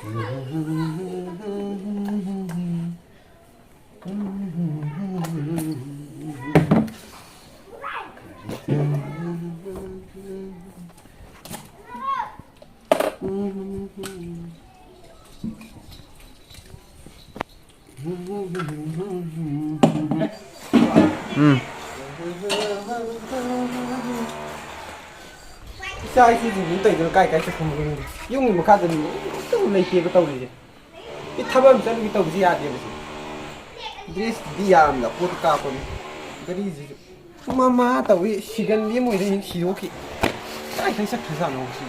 Sai thì mình tẩy rồi cái sẽ không dùng dùng một khát rồi tôi lấy tiền của tôi đi cái tham ăn sẽ bị tôi gì à đi dress đi à mà cột cả con cái gì mama tao ý 시간 đi mua đi 시오키 cái thấy sắc thật sao nó gì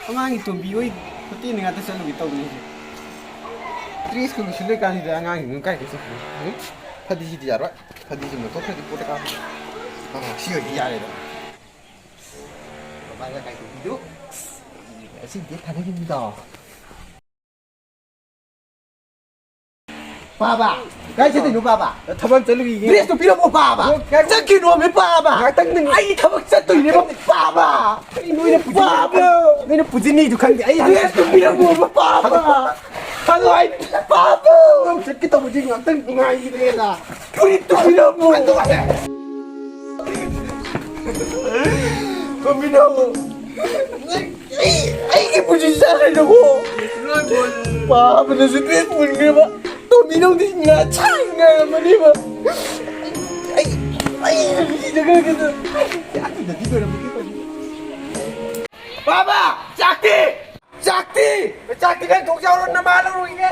ông anh tụi bị ơi có tiền người ta sẽ bị tôi đi dress cái sự cái gì đó anh những cái sẽ phải đi gì à rồi phải đi gì mà tôi phải đi cột cả siêu đi à đấy Baca kayak gitu, sih dia kadang gitu. Papa, kayak gitu nu papa. Taman terlalu gini. Dia tuh bilang mau papa. Jangan nu me papa. Ayo taman satu ini mau papa. Ini papa. Ini puji nih tuh kan. Ayo dia tuh bilang mau papa. Kalau ayo papa. Kita puji nganteng ngai gitu ya. Itu bilang mau. Kombino, ay puji sana ako. Pa, benar-benar pun nga ba? Kombino di nga chay nga naman di ba? Ay, hindi na gaganda. Sakti na dito naman dito. Baba, Sakti, Sakti kan tukang na malang ini.